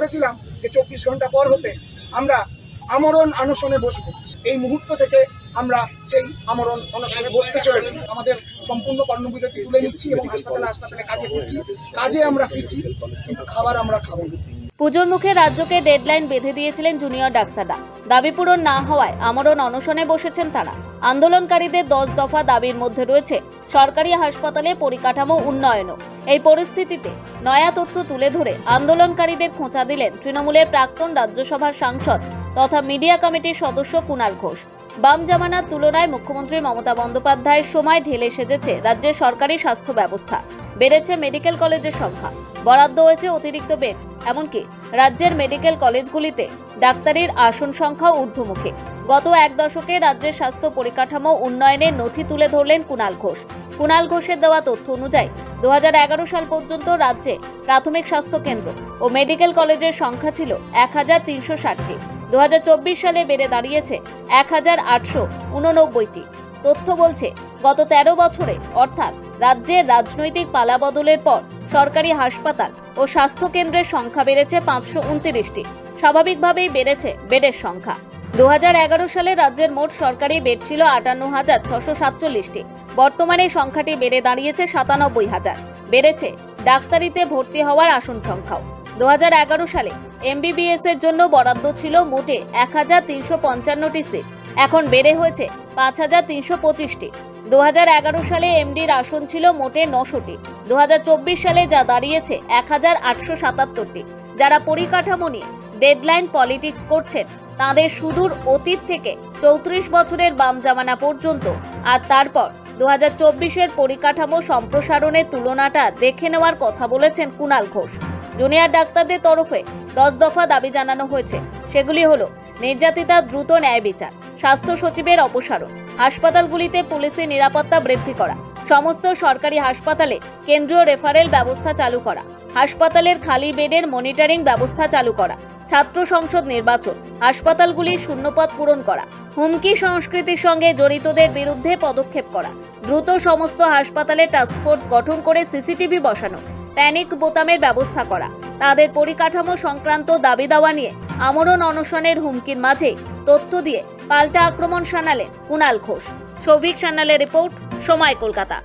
করেছিলাম যে 24 ঘন্টা পর হতে আমরা আমরণ অনশনে বসবো। এই মুহূর্ত থেকে আমরা সেই আমরণ অনশনে বসতে চলেছি। আমাদের সম্পূর্ণ কর্মবিরতি তুলে নিচ্ছি এবং হাসপাতালে কাজে আমরা ফিরছি, কিন্তু খাবার আমরা খাবো না। পুজোর মুখে রাজ্যকে ডেডলাইন বেঁধে দিয়েছিলেন জুনিয়র ডাক্তাররা। দাবি পূরণ না হওয়ায় আমরণ অনশনে বসেছেন তারা। আন্দোলনকারীদের 10 দফা দাবির মধ্যে রয়েছে সরকারি হাসপাতালে পরিকাঠামো উন্নয়নও। এই পরিস্থিতিতে নয়া তথ্য তুলে ধরে আন্দোলনকারীদের খোঁচা দিলেন তৃণমূলের প্রাক্তন রাজ্যসভার সাংসদ তথা মিডিয়া কমিটির সদস্য কুণাল ঘোষ। বাম জামানার তুলনায় মুখ্যমন্ত্রী মমতা বন্দ্যোপাধ্যায়ের সময় ঢেলে সেজেছে রাজ্যের সরকারি স্বাস্থ্য ব্যবস্থা। বেড়েছে মেডিকেল কলেজের সংখ্যা, বরাদ্দ হয়েছে অতিরিক্ত বেড, এমনকি রাজ্যের মেডিকেল কলেজগুলিতে ডাক্তারির আসন সংখ্যা ঊর্ধ্বমুখী। গত এক দশকে রাজ্যের স্বাস্থ্য পরিকাঠামো উন্নয়নের নথি তুলে ধরলেন কুণাল ঘোষ। কুণাল ঘোষের দেওয়া তথ্য অনুযায়ী 2011 সাল পর্যন্ত রাজ্যে প্রাথমিক স্বাস্থ্য কেন্দ্র ও মেডিকেল কলেজের সংখ্যা ছিল 1060টি। 2024 সালে বেড়ে দাঁড়িয়েছে 1889টি। তথ্য বলছে গত 13 বছরে অর্থাৎ রাজ্যের রাজনৈতিক পালাবদলের পর সরকারি হাসপাতাল ও স্বাস্থ্য কেন্দ্রের সংখ্যা বেড়েছে 529টি। স্বাভাবিকভাবেই বেড়েছে বেডের সংখ্যা। 2011 সালে রাজ্যের মোট সরকারি বেড ছিল 58,647টি। বর্তমানে সংখ্যাটি বেড়ে দাঁড়িয়েছে 97,000। বেড়েছে ডাক্তারিতে ভর্তি হওয়ার আসন সংখ্যাও। 2011 সালে এমবিবিএস এর জন্য বরাদ্দ ছিল মোটে 1355টি সিট, এখন বেড়ে হয়েছে 5325টি। 2011 সালে এমডির আসন ছিল মোটে 900টি। 2024 সালে যা দাঁড়িয়েছে 1877টি। যারা পরিকাঠামো নিয়ে ডেডলাইন পলিটিক্স করছেন তাদের সুদূর অতীত থেকে 34 বছরের বাম জামানা পর্যন্ত আর তারপর 2024-এর পরিকাঠামো সম্প্রসারণের তুলনাটা দেখে নেওয়ার কথা বলেছেন কুণাল ঘোষ। জুনিয়র ডাক্তারদের তরফে 10 দফা দাবি জানানো হয়েছে। সেগুলি হলো নির্যাতিতা দ্রুত ন্যায় বিচার, স্বাস্থ্য সচিবের অপসারণ, হাসপাতালগুলিতে পুলিশের নিরাপত্তা বৃদ্ধি করা, সমস্ত সরকারি হাসপাতালে কেন্দ্রীয় রেফারেল ব্যবস্থা চালু করা, হাসপাতালের খালি বেডের মনিটরিং ব্যবস্থা চালু করা, ছাত্র সংসদ নির্বাচন, হাসপাতালগুলির শূন্যপদ পূরণ করা, হুমকি সংস্কৃতির সঙ্গে জড়িতদের বিরুদ্ধে পদক্ষেপ করা, দ্রুত সমস্ত হাসপাতালে টাস্কফোর্স গঠন করে সিসিটিভি বসানো, প্যানিক বোতামের ব্যবস্থা করা। তাদের পরিকাঠামো সংক্রান্ত দাবি দাওয়া নিয়ে আমরণ অনশনের হুমকির মাঝে তথ্য দিয়ে পাল্টা আক্রমণ শানালেন কুণাল ঘোষ। সৌভিক সান্যালের রিপোর্ট, সময় কলকাতা।